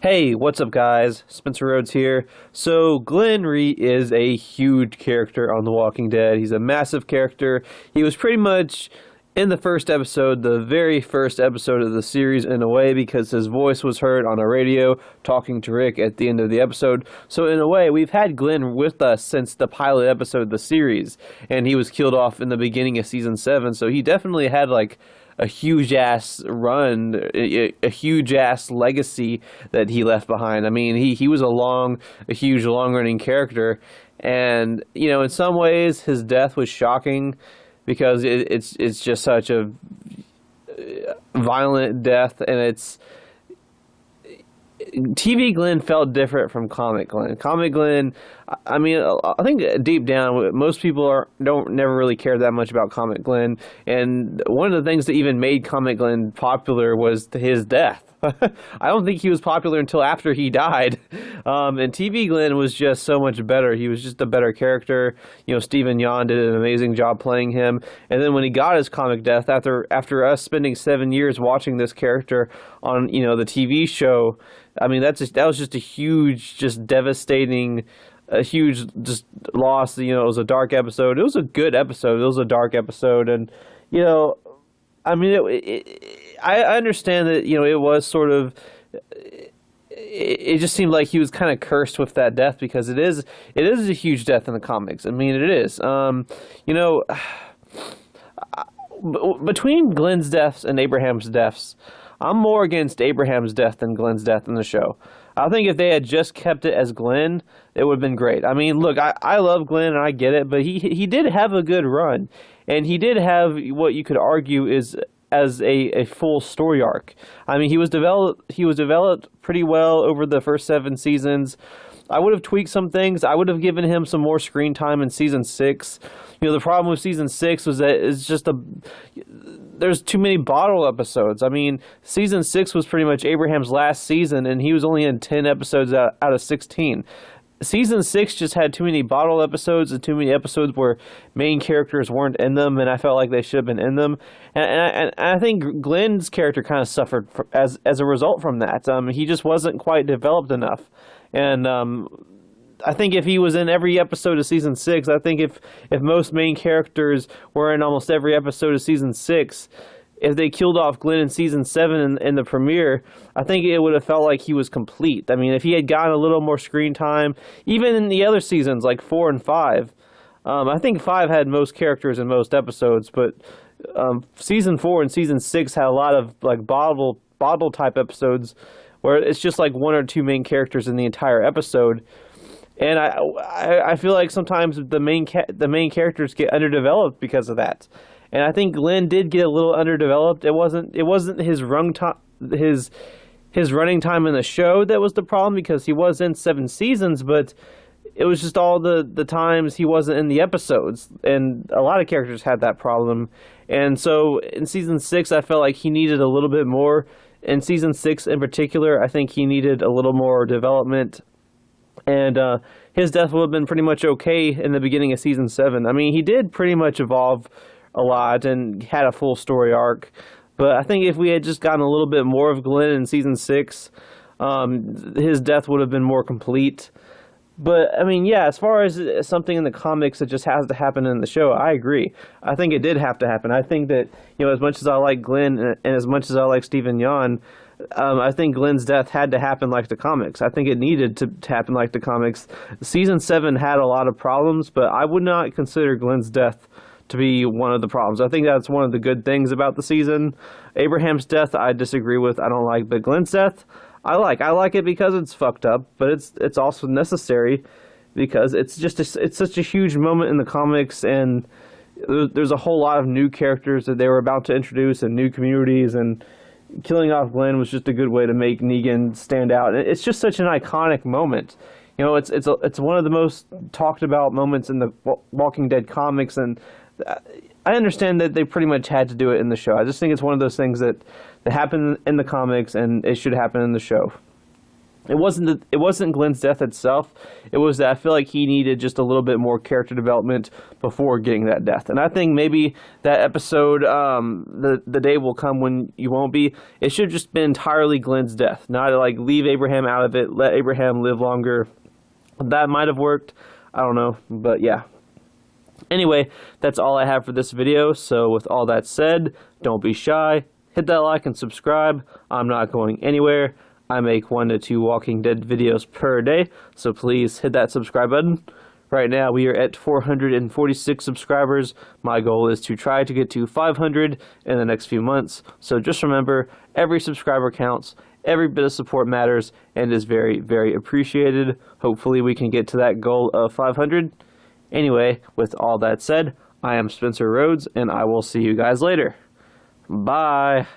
Hey, what's up, guys? Spencer Rhodes here. So, Glenn Rhee is a huge character on The Walking Dead. He's a massive character. He was pretty much in the first episode, the very first episode of the series, in a way, because his voice was heard on a radio talking to Rick at the end of the episode. So, in a way, we've had Glenn with us since the pilot episode of the series, and he was killed off in the beginning of season 7. So, he definitely had like a huge ass run, a huge ass legacy that he left behind. I mean, he was a huge long running character, and in some ways his death was shocking because it's just such a violent death, and it's TV Glenn felt different from comic Glenn. Comic Glenn, I mean, I think deep down, most people don't never really care that much about comic Glenn. And one of the things that even made comic Glenn popular was his death. I don't think he was popular until after he died. And TV Glenn was just so much better. He was just a better character. Stephen Yeun did an amazing job playing him. And then when he got his comic death, after us spending 7 years watching this character on the TV show, I mean that was just a huge, just devastating, a huge just loss. It was a dark episode. It was a good episode. It was a dark episode, and I mean, I understand that it was sort of. It just seemed like he was kind of cursed with that death because it is a huge death in the comics. I mean, it is. Between Glenn's deaths and Abraham's deaths, I'm more against Abraham's death than Glenn's death in the show. I think if they had just kept it as Glenn, it would have been great. I mean, look, I love Glenn and I get it, but he did have a good run, and he did have what you could argue is as a full story arc. I mean, he was developed pretty well over the first 7 seasons. I would have tweaked some things. I would have given him some more screen time in season 6. The problem with season 6 was that there's too many bottle episodes. I mean, season 6 was pretty much Abraham's last season, and he was only in 10 episodes out of 16. Season 6 just had too many bottle episodes and too many episodes where main characters weren't in them, and I felt like they should have been in them. And I think Glenn's character kind of suffered as a result from that. He just wasn't quite developed enough. And I think if he was in every episode of season 6, I think if most main characters were in almost every episode of season 6, if they killed off Glenn in season 7 in the premiere, I think it would have felt like he was complete. I mean, if he had gotten a little more screen time, even in the other seasons like 4 and 5, I think 5 had most characters in most episodes, but season 4 and season 6 had a lot of like bottle type episodes where it's just like 1 or 2 main characters in the entire episode. And I feel like sometimes the main characters get underdeveloped because of that. And I think Glenn did get a little underdeveloped. It wasn't his running time in the show that was the problem, because he was in 7 seasons, but it was just all the times he wasn't in the episodes. And a lot of characters had that problem. And so in season 6, I felt like he needed a little bit more. In season 6 in particular, I think he needed a little more development. And his death would have been pretty much okay in the beginning of season 7. I mean, he did pretty much evolve a lot and had a full story arc. But I think if we had just gotten a little bit more of Glenn in season 6, his death would have been more complete. But, I mean, yeah, as far as something in the comics that just has to happen in the show, I agree. I think it did have to happen. I think that, as much as I like Glenn and as much as I like Stephen Yeun, I think Glenn's death had to happen like the comics. I think it needed to happen like the comics. Season 7 had a lot of problems, but I would not consider Glenn's death to be one of the problems. I think that's one of the good things about the season. Abraham's death, I disagree with. I don't like, but Glenn's death, I like. I like it because it's fucked up, but it's also necessary because it's such a huge moment in the comics, and there's a whole lot of new characters that they were about to introduce and new communities, and killing off Glenn was just a good way to make Negan stand out. And it's just such an iconic moment. It's one of the most talked about moments in the Walking Dead comics, and I understand that they pretty much had to do it in the show. I just think it's one of those things that happened in the comics, and it should happen in the show. it wasn't Glenn's death itself. It was that I feel like he needed just a little bit more character development before getting that death. And I think maybe that episode, the day will come when you won't be. It should have just been entirely Glenn's death, not like leave Abraham out of it, let Abraham live longer. That might have worked. I don't know, but yeah. Anyway, that's all I have for this video. So with all that said, don't be shy. Hit that like and subscribe. I'm not going anywhere. I make 1 to 2 Walking Dead videos per day, so please hit that subscribe button. Right now, we are at 446 subscribers. My goal is to try to get to 500 in the next few months. So just remember, every subscriber counts, every bit of support matters, and is very, very appreciated. Hopefully, we can get to that goal of 500. Anyway, with all that said, I am Spencer Rhodes, and I will see you guys later. Bye.